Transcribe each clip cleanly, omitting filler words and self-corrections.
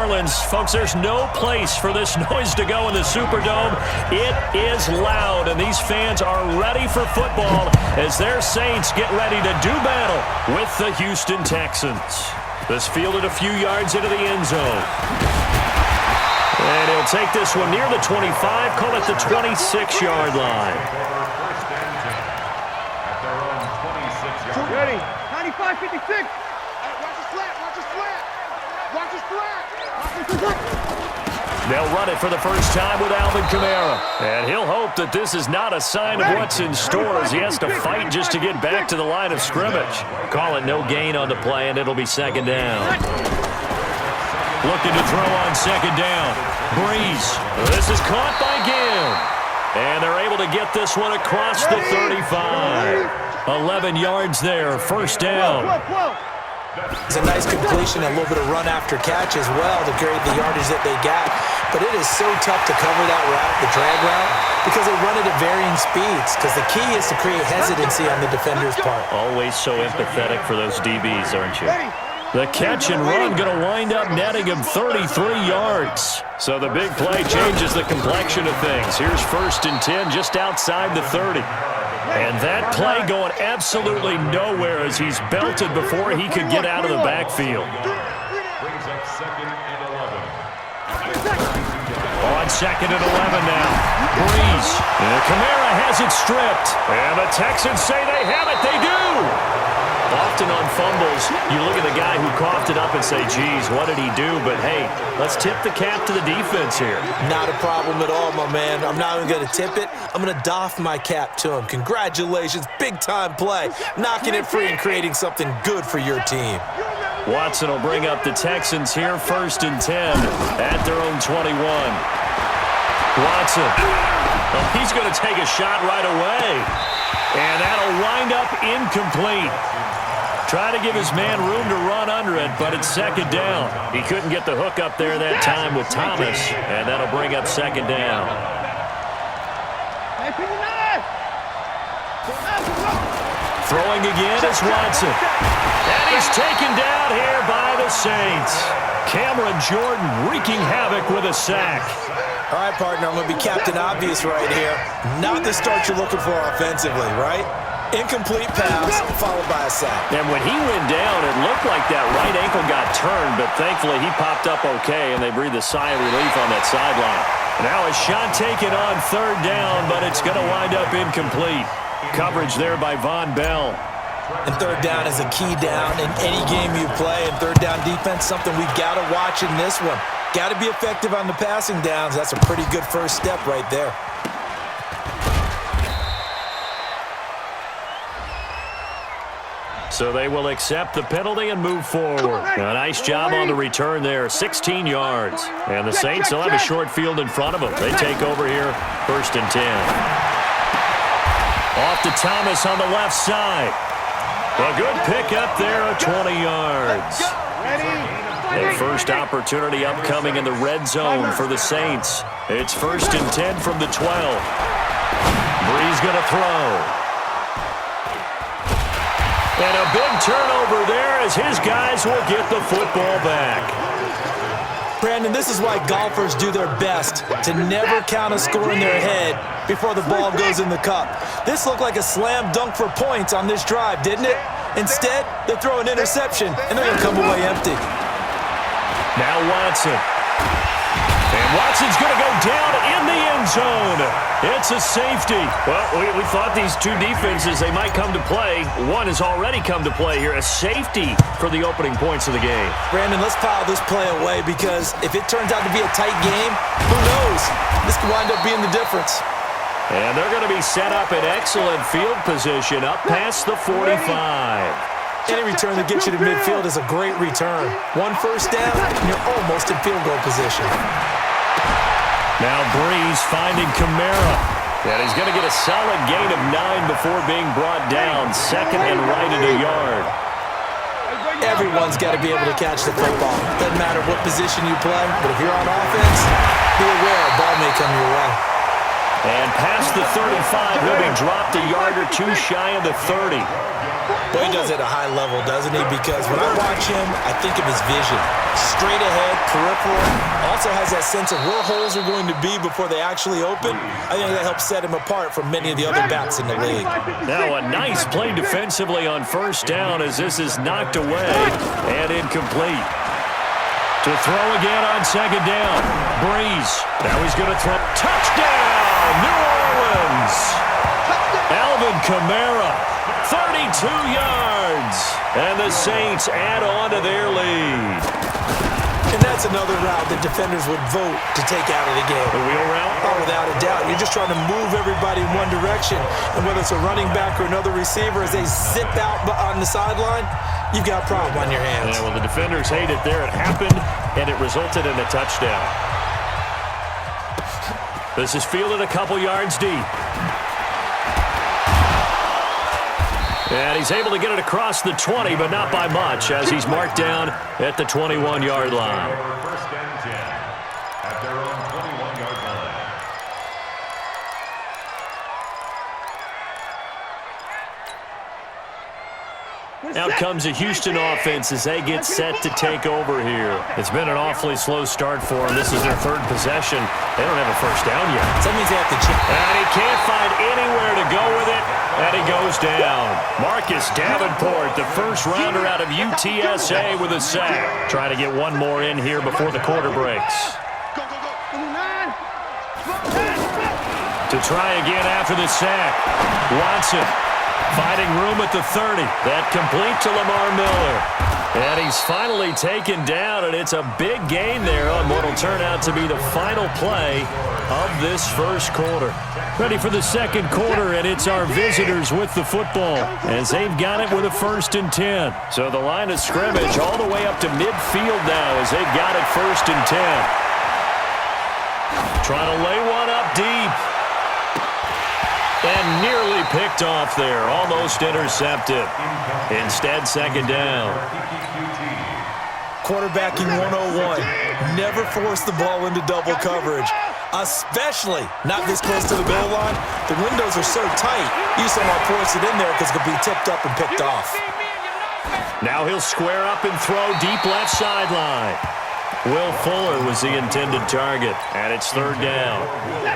Orleans. Folks, there's no place for this noise to go in the Superdome. It is loud, and these fans are ready for football as their Saints get ready to do battle with the Houston Texans. This fielded a few yards into the end zone. And he'll take this one near the 25, call it the 26-yard line. Ready, 95, 56. Watch his flat, watch his flat. Watch his flat. Watch his flat. They'll run it for the first time with Alvin Kamara. And he'll hope that this is not a sign of what's in store as he has to fight just to get back to the line of scrimmage. Call it no gain on the play, and it'll be second down. Looking to throw on second down. Breeze. This is caught by Gill. And they're able to get this one across the 35. 11 yards there, first down. It's a nice completion, a little bit of run after catch as well to create the yardage that they got. But it is so tough to cover that route, the drag route, because they run it at varying speeds. Because the key is to create hesitancy on the defender's part. Always so empathetic for those DBs, aren't you? The catch and run going to wind up netting him 33 yards. So the big play changes the complexion of things. Here's 1st and 10 just outside the 30. And that play going absolutely nowhere as he's belted before he could get out of the backfield. On 2nd and 11 now. Breeze. And Kamara has it stripped. And the Texans say they have it. They do. Often on fumbles, you look at the guy who coughed it up and say, geez, what did he do? But, hey, let's tip the cap to the defense here. Not a problem at all, my man. I'm not even going to tip it. I'm going to doff my cap to him. Congratulations. Big-time play. Knocking it free and creating something good for your team. Watson will bring up the Texans here, 1st and 10 at their own 21. Watson. Well, he's going to take a shot right away. And that'll wind up incomplete. Try to give his man room to run under it, but it's second down. He couldn't get the hook up there that time with Thomas, and that'll bring up second down. Throwing again is Watson. And he's taken down here by the Saints. Cameron Jordan wreaking havoc with a sack. All right, partner, I'm going to be Captain Obvious right here. Not the start you're looking for offensively, right? Incomplete pass followed by a sack. And when he went down, it looked like that right ankle got turned, but thankfully he popped up okay, and they breathed a sigh of relief on that sideline. Now a shot taken on 3rd down, but it's going to wind up incomplete. Coverage there by Von Bell. And 3rd down is a key down in any game you play, and 3rd down defense, something we've got to watch in this one. Got to be effective on the passing downs. That's a pretty good first step right there. So they will accept the penalty and move forward. A nice job on the return there, 16 yards. And the Saints will have a short field in front of them. They take over here, 1st and 10. Off to Thomas on the left side. A good pick up there at 20 yards. Their first opportunity upcoming in the red zone for the Saints. It's 1st and 10 from the 12. Breeze going to throw. And a big turnover there as his guys will get the football back. Brandon, this is why golfers do their best to never count a score in their head before the ball goes in the cup. This looked like a slam dunk for points on this drive, didn't it? Instead, they throw an interception, and they're going to come away empty. Now Watson. And Watson's going to go down in the end zone. It's a safety. Well, we thought these two defenses, they might come to play. One has already come to play here. A safety for the opening points of the game. Brandon, let's file this play away because if it turns out to be a tight game, who knows? This could wind up being the difference. And they're going to be set up in excellent field position up past the 45. Any return that gets you to midfield is a great return. 1 first down, and you're almost in field goal position. Now Breeze finding Kamara. And he's going to get a solid gain of 9 before being brought down. 2nd and right at a yard. Everyone's got to be able to catch the football. Doesn't matter what position you play, but if you're on offense, be aware a ball may come your way. And past the 35, he'll be dropped a yard or two shy of the 30. Well, he does it at a high level, doesn't he? Because when I watch him, I think of his vision. Straight ahead, peripheral. Also has that sense of where holes are going to be before they actually open. I think that helps set him apart from many of the other backs in the league. Now a nice play defensively on first down as this is knocked away and incomplete. To throw again on second down. Breeze. Now he's going to throw. Touchdown, New Orleans. Alvin Kamara, 32 yards. And the Saints add on to their lead. And that's another route that defenders would vote to take out of the game. The wheel route? Oh, without a doubt. You're just trying to move everybody in one direction. And whether it's a running back or another receiver, as they zip out on the sideline, you've got a problem on your hands. Yeah, well, the defenders hate it there. It happened, and it resulted in a touchdown. This is fielded a couple yards deep. And he's able to get it across the 20, but not by much, as he's marked down at the 21-yard line. First and 10 at their own 21-yard line. Out comes the Houston offense as they get set to take over here. It's been an awfully slow start for them. This is their third possession. They don't have a first down yet. So that means they have to check. And he can't find anywhere to go with it, and he goes down. Marcus Davenport, the first rounder out of UTSA with a sack. Trying to get one more in here before the quarter breaks. To try again after the sack. Watson finding room at the 30. That complete to Lamar Miller. And he's finally taken down, and it's a big gain there on what will turn out to be the final play of this first quarter. Ready for the second quarter, and it's our visitors with the football as they've got it with a 1st and 10. So the line of scrimmage all the way up to midfield now as they've got it 1st and 10. Trying to lay one up deep. And nearly picked off there. Almost intercepted. Instead, second down. Quarterbacking 101. Never force the ball into double coverage. Especially not this close to the goal line. The windows are so tight. You just don't want to force it in there because it could be tipped up and picked off. Now he'll square up and throw deep left sideline. Will Fuller was the intended target, and it's third down.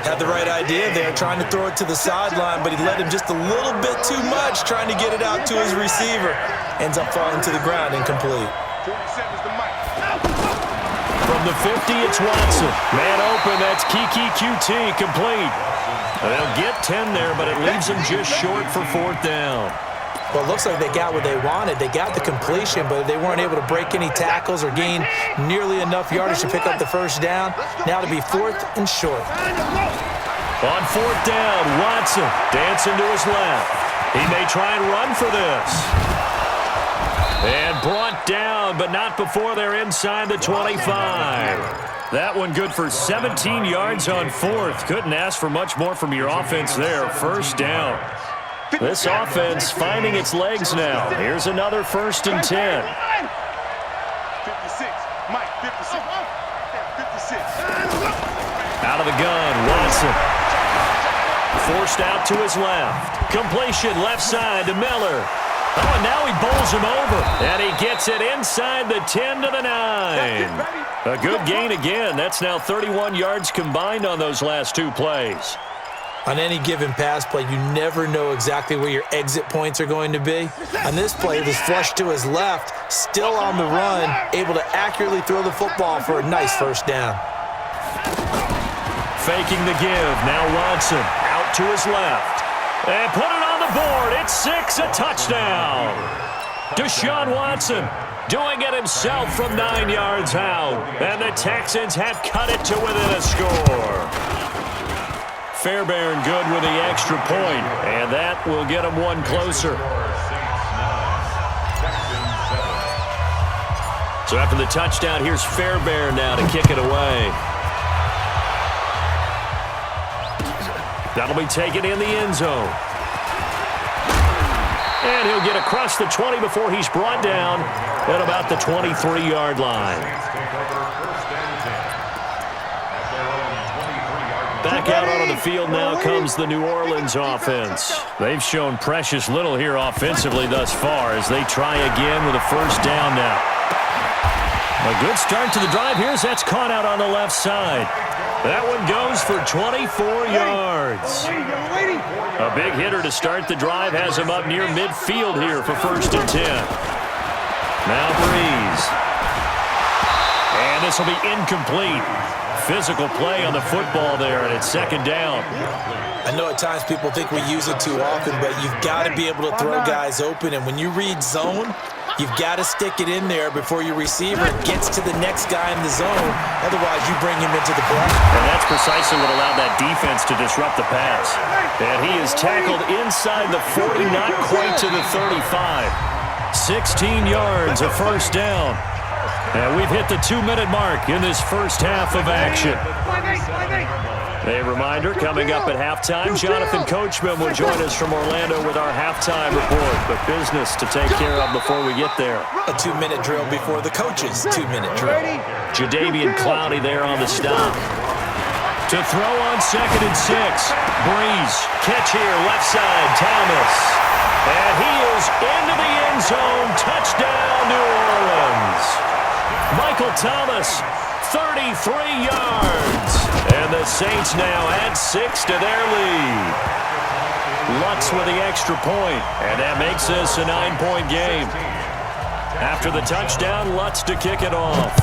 Had the right idea there, trying to throw it to the sideline, but he let him just a little bit too much, trying to get it out to his receiver. Ends up falling to the ground incomplete. From the 50, it's Watson. Man open, that's Kiki QT, complete. They'll get 10 there, but it leaves them just short for fourth down. Well, it looks like they got what they wanted. They got the completion, but they weren't able to break any tackles or gain nearly enough yardage to pick up the first down. Now to be 4th and short. On fourth down, Watson dancing to his left. He may try and run for this. And brought down, but not before they're inside the 25. That one good for 17 yards on fourth. Couldn't ask for much more from your offense there. First down. This offense finding its legs now. Here's another 1st and 10. 56. Mike, 56. 56. Out of the gun, Watson. Forced out to his left. Completion left side to Miller. Oh, and now he bowls him over. And he gets it inside the 10 to the 9. A good gain again. That's now 31 yards combined on those last two plays. On any given pass play, you never know exactly where your exit points are going to be. On this play, it was flushed to his left, still on the run, able to accurately throw the football for a nice first down. Faking the give. Now Watson out to his left. And put it on the board. It's 6, a touchdown. Deshaun Watson doing it himself from 9 yards out. And the Texans have cut it to within a score. Fairbairn good with the extra point, and that will get him one closer. So after the touchdown, here's Fairbairn now to kick it away. That'll be taken in the end zone. And he'll get across the 20 before he's brought down at about the 23-yard line. Back out onto the field now comes the New Orleans offense. They've shown precious little here offensively thus far as they try again with a first down now. A good start to the drive here as that's caught out on the left side. That one goes for 24 yards. A big hitter to start the drive has him up near midfield here for 1st and 10. Now Breeze. And this will be incomplete. Physical play on the football there, and it's 2nd down. I know at times people think we use it too often, but you've got to be able to throw guys open. And when you read zone, you've got to stick it in there before your receiver gets to the next guy in the zone. Otherwise, you bring him into the play. And that's precisely what allowed that defense to disrupt the pass. And he is tackled inside the 40, not quite to the 35. 16 yards, a first down. And we've hit the 2-minute mark in this first half of action. A reminder, coming up at halftime, Jonathan Coachman will join us from Orlando with our halftime report. But business to take care of before we get there. A 2-minute drill before the coach's 2-minute drill. Jadeveon Clowney there on the stop. To throw on 2nd and 6. Breeze. Catch here, left side, Thomas. And he is into the end zone. Touchdown, New Orleans. Michael Thomas, 33 yards. And the Saints now add 6 to their lead. Lutz with the extra point, and that makes this a 9-point game. After the touchdown, Lutz to kick it off.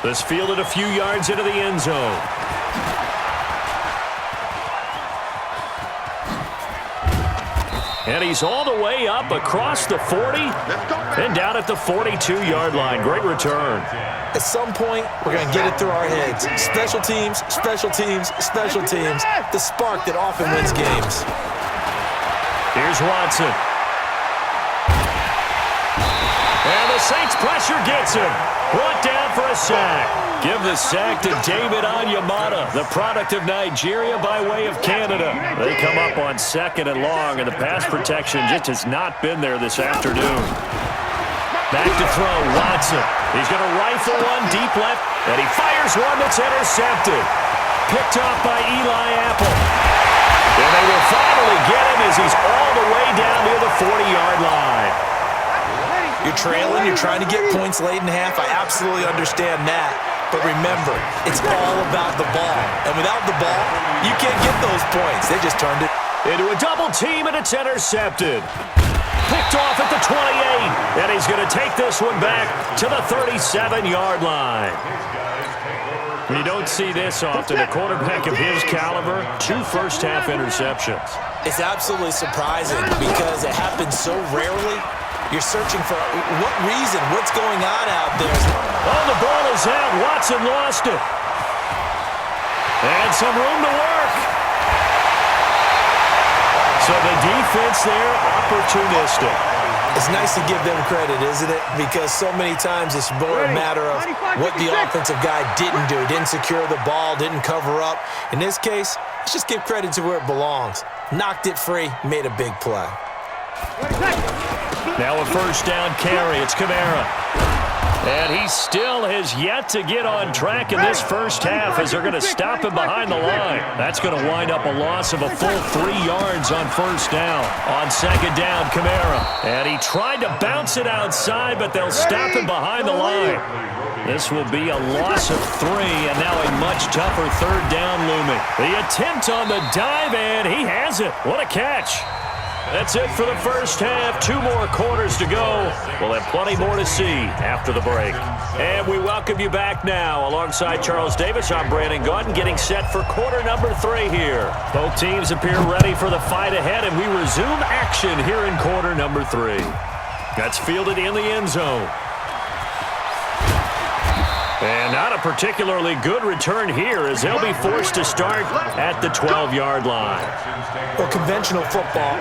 This fielded a few yards into the end zone. And he's all the way up across the 40 and down at the 42-yard line. Great return. At some point, we're going to get it through our heads. Special teams, special teams, special teams. The spark that often wins games. Here's Watson. And the Saints pressure gets him. Brought down for a sack. Give the sack to David Onyemata, the product of Nigeria by way of Canada. They come up on 2nd and long, and the pass protection just has not been there this afternoon. Back to throw, Watson. He's going to rifle one deep left, and he fires one that's intercepted. Picked off by Eli Apple. And they will finally get him as he's all the way down near the 40-yard line. You're trailing, you're trying to get points late in half. I absolutely understand that. But remember, it's all about the ball. And without the ball, you can't get those points. They just turned it into a double team, and it's intercepted. Picked off at the 28, and he's going to take this one back to the 37-yard line. You don't see this often. A quarterback of his caliber, 2 first-half interceptions. It's absolutely surprising because it happens so rarely. You're searching for what reason, what's going on out there. Oh, the ball is out. Watson lost it. And some room to work. So the defense there, opportunistic. It's nice to give them credit, isn't it? Because so many times it's more a matter of what the offensive guy didn't do. Didn't secure the ball, didn't cover up. In this case, let's just give credit to where it belongs. Knocked it free, made a big play. Now a first down carry. It's Kamara. And he still has yet to get on track in this first half as they're going to stop him behind the line. That's going to wind up a loss of a full 3 yards on first down. On 2nd down, Kamara. And he tried to bounce it outside, but they'll stop him behind the line. This will be a loss of 3, and now a much tougher 3rd down looming. The attempt on the dive, and he has it. What a catch. That's it for the first half. 2 more quarters to go. We'll have plenty more to see after the break. And we welcome you back now. Alongside Charles Davis, I'm Brandon Gaunt, getting set for quarter number 3 here. Both teams appear ready for the fight ahead, and we resume action here in quarter number 3. That's fielded in the end zone. And not a particularly good return here as they'll be forced to start at the 12-yard line. Well, conventional football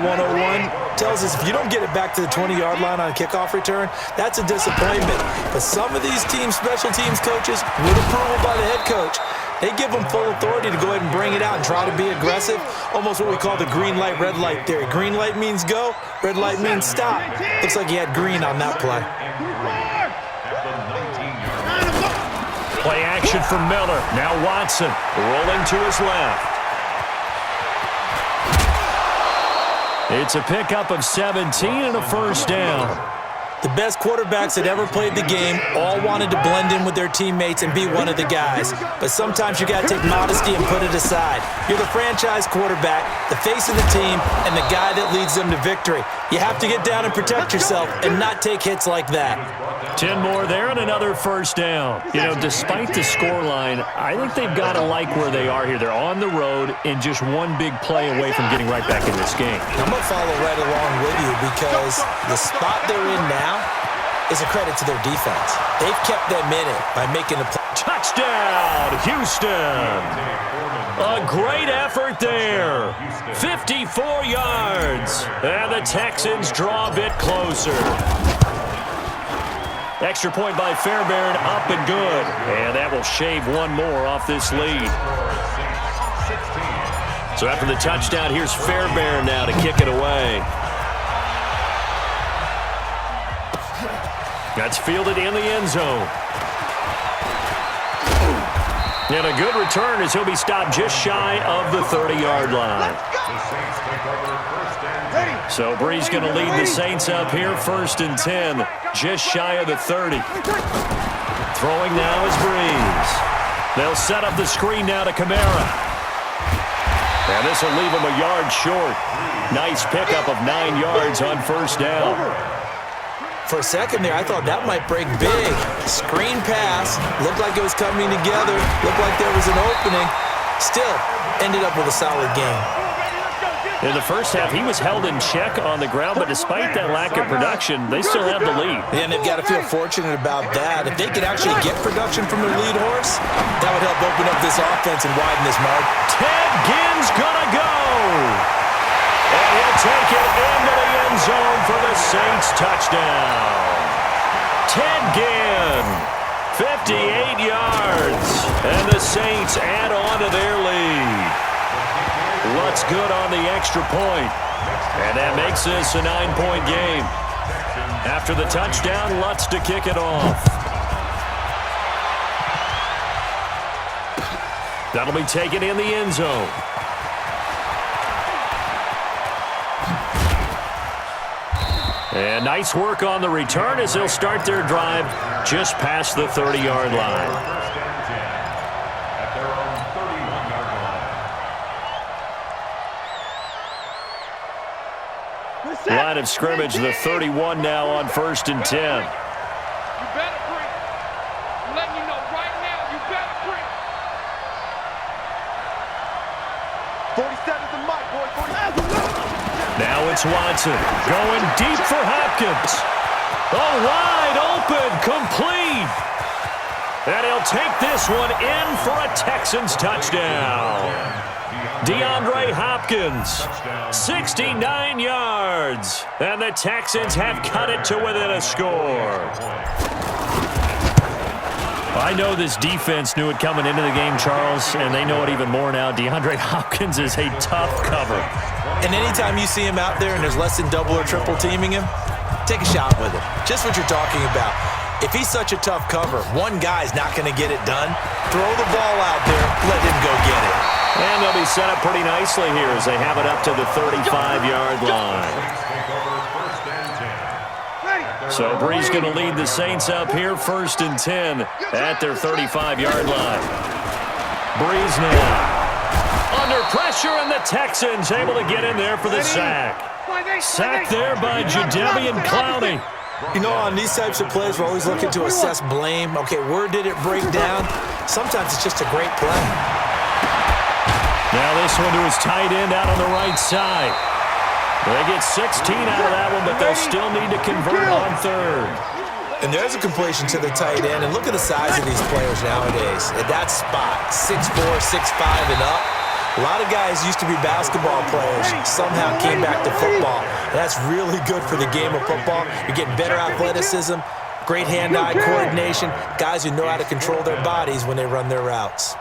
101, tells us if you don't get it back to the 20-yard line on a kickoff return, that's a disappointment. But some of these teams, special teams coaches, with approval by the head coach, they give them full authority to go ahead and bring it out and try to be aggressive. Almost what we call the green light, red light theory. Green light means go, red light means stop. Looks like he had green on that play. Play action for Miller. Now Watson rolling to his left. It's a pickup of 17 and a first down. The best quarterbacks that ever played the game all wanted to blend in with their teammates and be one of the guys. But sometimes you got to take modesty and put it aside. You're the franchise quarterback, the face of the team, and the guy that leads them to victory. You have to get down and protect yourself and not take hits like that. 10 more there and another first down. You know, despite the scoreline, I think they've got to like where they are here. They're on the road and just one big play away from getting right back in this game. I'm going to follow right along with you because the spot they're in now is a credit to their defense. They've kept them in it by making the play. Touchdown, Houston. A great effort there. 54 yards. And the Texans draw a bit closer. Extra point by Fairbairn, up and good. And that will shave one more off this lead. So after the touchdown, here's Fairbairn now to kick it away. That's fielded in the end zone. And a good return as he'll be stopped just shy of the 30-yard line. So Bree's going to lead the Saints up here, 1st and 10, just shy of the 30. Throwing now is Breeze. They'll set up the screen now to Kamara. And this will leave him a yard short. Nice pickup of 9 yards on first down. For a second there, I thought that might break big. Screen pass. Looked like it was coming together. Looked like there was an opening. Still, ended up with a solid game. In the first half, he was held in check on the ground, but despite that lack of production, they still have the lead. Yeah, and they've got to feel fortunate about that. If they could actually get production from their lead horse, that would help open up this offense and widen this margin. Ted Ginn's gonna go! And he'll take it into the end zone for the Saints touchdown. Ted Ginn, 58 yards, and the Saints add on to their lead. Lutz good on the extra point, and that makes this a 9-point game. After the touchdown, Lutz to kick it off. That'll be taken in the end zone. And nice work on the return as they'll start their drive just past the 30-yard line. Line of scrimmage, the 31 now on 1st and 10. You better bring. I'm letting you know right now, you better bring. 47's the mic, boy. 47. Now it's Watson going deep for Hopkins. Oh, wide open, complete. And he'll take this one in for a Texans touchdown. DeAndre Hopkins, 69 yards, and the Texans have cut it to within a score. I know this defense knew it coming into the game, Charles, and they know it even more now. DeAndre Hopkins is a tough cover. And anytime you see him out there and there's less than double or triple teaming him, take a shot with him. Just what you're talking about. If he's such a tough cover, one guy's not going to get it done. Throw the ball out there, let him go get it. And they'll be set up pretty nicely here as they have it up to the 35-yard line. So Bree's going to lead the Saints up here, 1st and 10 at their 35-yard line. Breeze now under pressure, and the Texans able to get in there for the sack. Sack there by Jadeveon Clowney. You know, on these types of plays, we're always looking to assess blame. Okay, where did it break down? Sometimes it's just a great play. Now this one to his tight end out on the right side. They get 16 out of that one, but they'll still need to convert on 3rd. And there's a completion to the tight end. And look at the size of these players nowadays. At that spot, 6'4", 6'5", and up. A lot of guys used to be basketball players, somehow came back to football. And that's really good for the game of football. You're getting better athleticism, great hand-eye coordination, guys who know how to control their bodies when they run their routes.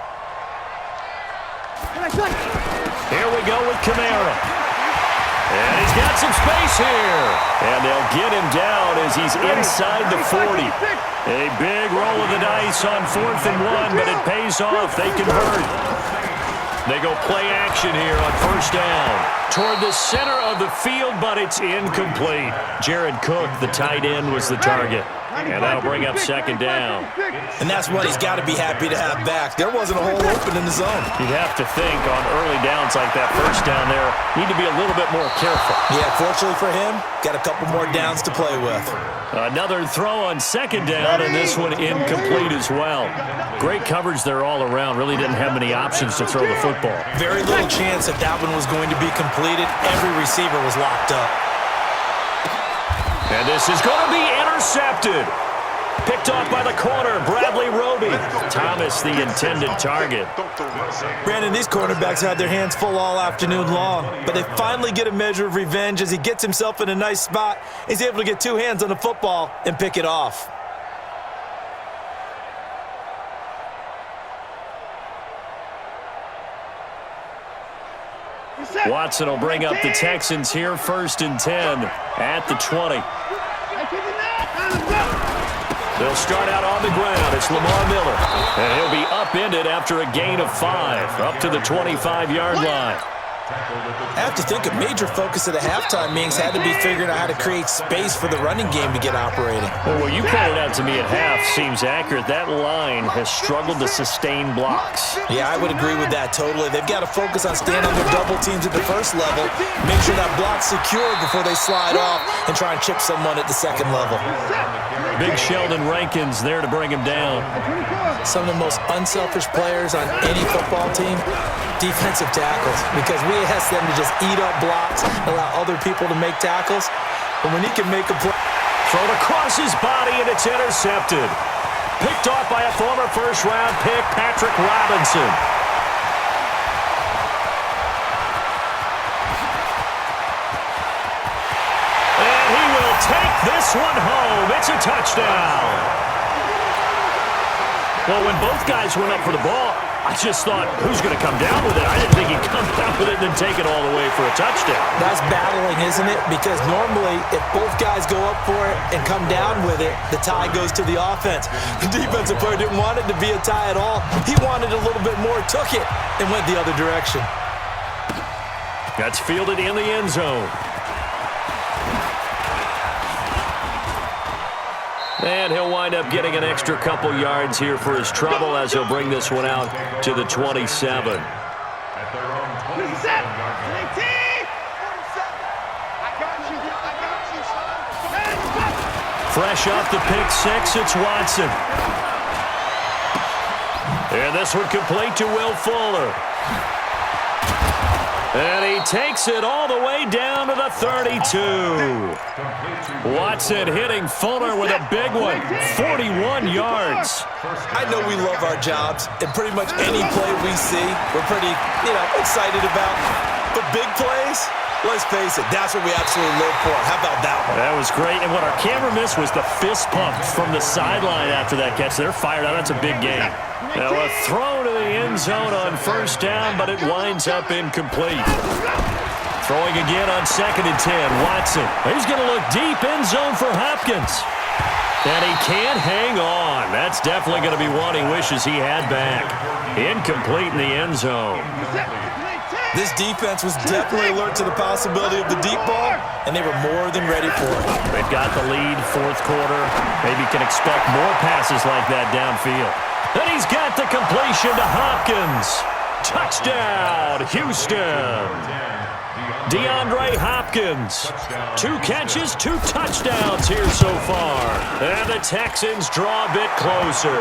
Here we go with Kamara. And he's got some space here. And they'll get him down as he's inside the 40. A big roll of the dice on 4th and 1, but it pays off. They convert. They go play action here on 1st down. Toward the center of the field, but it's incomplete. Jared Cook, the tight end, was the target. And that'll bring up 2nd down. And that's what he's got to be happy to have back. There wasn't a hole open in the zone. You'd have to think on early downs like that 1st down there, need to be a little bit more careful. Yeah, fortunately for him, got a couple more downs to play with. Another throw on 2nd down, and this one incomplete as well. Great coverage there all around. Really didn't have many options to throw the football. Very little chance that that one was going to be completed. Every receiver was locked up. And this is going to be intercepted. Picked off by the corner, Bradley Roby. Thomas, the intended target. Brandon, these cornerbacks had their hands full all afternoon long, but they finally get a measure of revenge as he gets himself in a nice spot. He's able to get 2 hands on the football and pick it off. Watson will bring up the Texans here, 1st and 10 at the 20. They'll start out on the ground. It's Lamar Miller. And he'll be upended after a gain of 5, up to the 25-yard line. I have to think a major focus of the halftime meetings had to be figuring out how to create space for the running game to get operating. Well, what you pointed out to me at half seems accurate. That line has struggled to sustain blocks. Yeah, I would agree with that totally. They've got to focus on staying on their double teams at the 1st level, make sure that block's secure before they slide off and try and chip someone at the 2nd level. Big Sheldon Rankins there to bring him down. Some of the most unselfish players on any football team, defensive tackles, because we ask them to just eat up blocks, allow other people to make tackles. But when he can make a play... Thrown across his body, and it's intercepted. Picked off by a former 1st-round pick, Patrick Robinson. And he will take this one home. It's a touchdown. Well, when both guys went up for the ball, I just thought, who's going to come down with it? I didn't think he'd come down with it and then take it all the way for a touchdown. That's battling, isn't it? Because normally, if both guys go up for it and come down with it, the tie goes to the offense. The defensive player didn't want it to be a tie at all. He wanted a little bit more, took it, and went the other direction. That's fielded in the end zone. And he'll wind up getting an extra couple yards here for his trouble as he'll bring this one out to the 27. Fresh off the pick 6, it's Watson. And this one complete to Will Fuller. And he takes it all the way down to the 32. Watson hitting Fuller with a big one, 41 yards. I know we love our jobs, and pretty much any play we see, we're pretty, excited about. But big plays, let's face it, that's what we absolutely live for. How about that one? That was great, and what our camera missed was the fist pump from the sideline after that catch. They're fired out. That's a big game. Now a throw to the end zone on 1st down, but it winds up incomplete. Throwing again on 2nd and 10, Watson. He's going to look deep end zone for Hopkins. And he can't hang on. That's definitely going to be one he wishes he had back. Incomplete in the end zone. This defense was definitely alert to the possibility of the deep ball, and they were more than ready for it. They've got the lead, 4th quarter. Maybe can expect more passes like that downfield. And he's got the completion to Hopkins. Touchdown, Houston. DeAndre Hopkins. 2 catches, 2 touchdowns here so far. And the Texans draw a bit closer.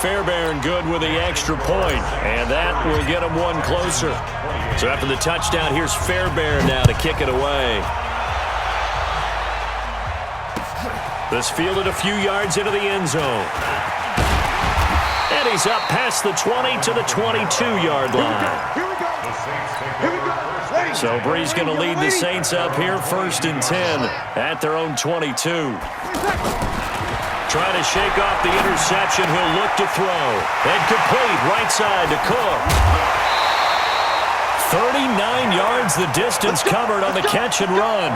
Fairbairn good with the extra point, and that will get him one closer. So after the touchdown, here's Fairbairn now to kick it away. This fielded a few yards into the end zone. And he's up past the 20 to the 22-yard line. So Brees going to lead the Saints up here, 1st and 10 at their own 22. Trying to shake off the interception. He'll look to throw. And complete right side to Cook. 39 yards the distance covered on the catch and run.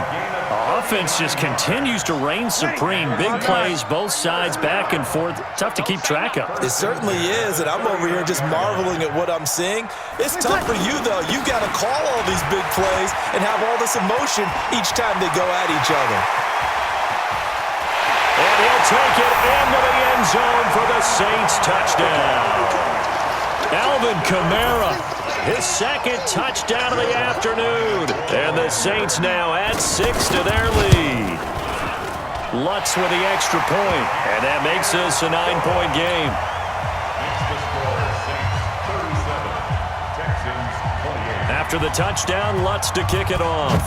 Offense just continues to reign supreme. Big plays, both sides, back and forth. Tough to keep track of. It certainly is, and I'm over here just marveling at what I'm seeing. It's tough for you, though. You got to call all these big plays and have all this emotion each time they go at each other. And he'll take it into the end zone for the Saints touchdown. Alvin Kamara, his second touchdown of the afternoon. And the Saints now add 6 to their lead. Lutz with the extra point, and that makes this a 9-point game. After the touchdown, Lutz to kick it off.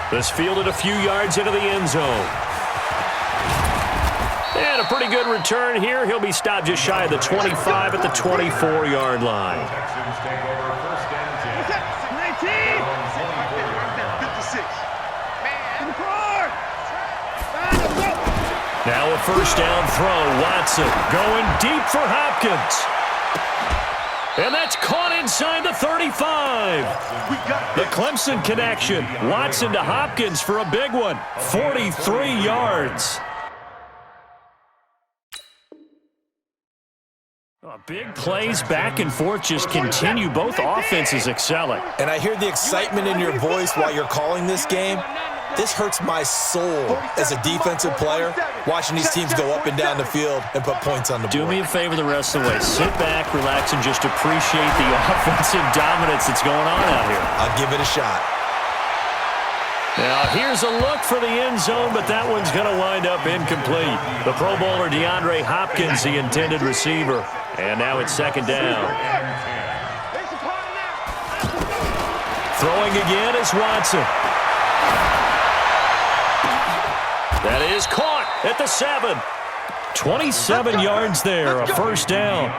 This fielded a few yards into the end zone. And a pretty good return here. He'll be stopped just shy of the 25 at the 24-yard line. Texans take over first and 10. 19. 56. Now a first down throw. Watson going deep for Hopkins. And that's caught inside the 35. The Clemson connection. Watson to Hopkins for a big one. 43 yards. Big plays back and forth just continue. Both offenses excelling. And I hear the excitement in your voice while you're calling this game. This hurts my soul as a defensive player, watching these teams go up and down the field and put points on the board. Do me a favor the rest of the way. Sit back, relax, and just appreciate the offensive dominance that's going on out here. I'll give it a shot. Now, here's a look for the end zone, but that one's going to wind up incomplete. The Pro Bowler DeAndre Hopkins, the intended receiver. And now it's second down. Throwing again is Watson. That is caught at the 7. 27 yards there, a first down.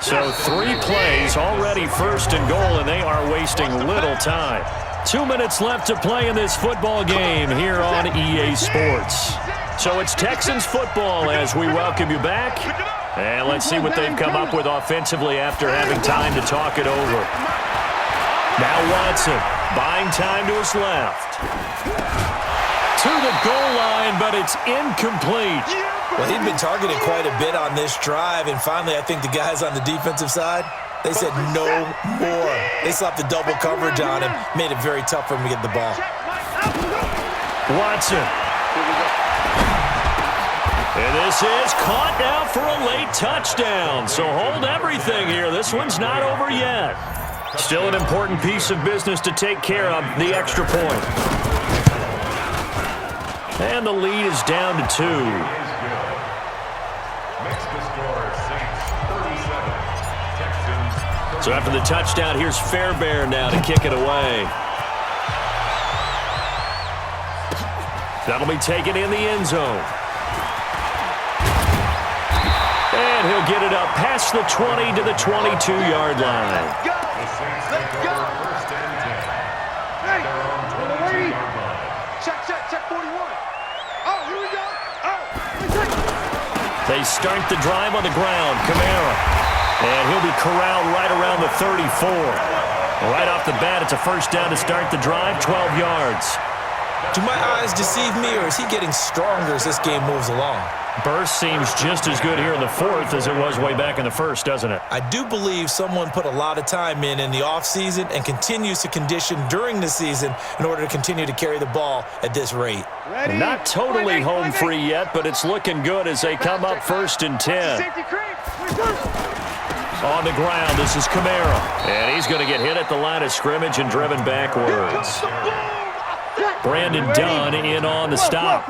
So 3 plays, already first and goal, and they are wasting little time. 2 minutes left to play in this football game here on EA Sports. So it's Texans football as we welcome you back. And let's see what they've come up with offensively after having time to talk it over. Now Watson, buying time to his left. To the goal line, but it's incomplete. Well, he'd been targeted quite a bit on this drive, and finally I think the guys on the defensive side, they said no more. They slapped the double coverage on him, made it very tough for him to get the ball. Watson. And this is caught now for a late touchdown. So hold everything here. This one's not over yet. Still an important piece of business to take care of, the extra point. And the lead is down to 2. So after the touchdown, here's Fairbairn now to kick it away. That'll be taken in the end zone. And he'll get it up past the 20 to the 22-yard line. Let's go. Hey, check 41. Oh, here we go. They start the drive on the ground. Kamara. And he'll be corralled right around the 34. Right off the bat, it's a first down to start the drive, 12 yards. Do my eyes deceive me, or is he getting stronger as this game moves along? Burst seems just as good here in the 4th as it was way back in the 1st, doesn't it? I do believe someone put a lot of time in the offseason and continues to condition during the season in order to continue to carry the ball at this rate. Not totally home free yet, but it's looking good as they come up 1st and 10. On the ground, this is Kamara. And he's going to get hit at the line of scrimmage and driven backwards. Brandon Dunn in on the stop.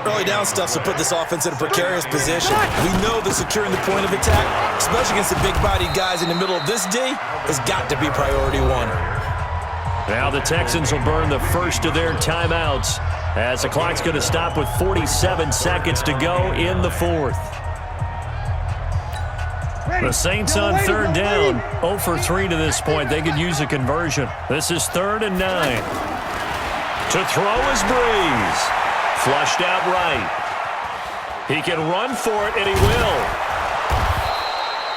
Early down stuff to put this offense in a precarious position. We know that securing the point of attack, especially against the big-bodied guys in the middle of this D, has got to be priority 1. Now the Texans will burn the first of their timeouts as the clock's going to stop with 47 seconds to go in the 4th. The Saints on 3rd down, 0 for 3 to this point. They could use a conversion. This is 3rd and 9. To throw is Breeze. Flushed out right. He can run for it, and he will.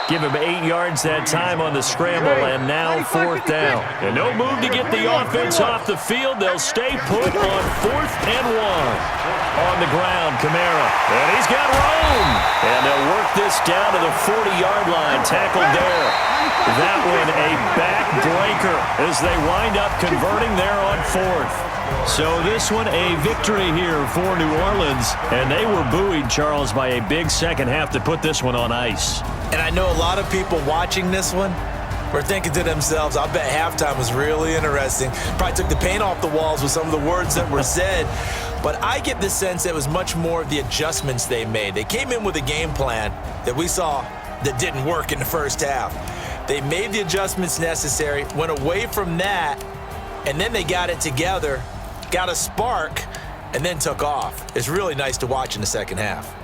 Give him 8 yards that time on the scramble, and now 4th down. And no move to get the offense off the field. They'll stay put on 4th and 1. On the ground, Kamara. And he's got room. And they'll work this down to the 40-yard line. Tackled there. That one a backbreaker as they wind up converting there on 4th. So this one a victory here for New Orleans. And they were buoyed, Charles, by a big second half to put this one on ice. And I know a lot of people watching this one were thinking to themselves, I bet halftime was really interesting. Probably took the paint off the walls with some of the words that were said. But I get the sense that it was much more of the adjustments they made. They came in with a game plan that we saw that didn't work in the first half. They made the adjustments necessary, went away from that, and then they got it together, got a spark, and then took off. It's really nice to watch in the second half.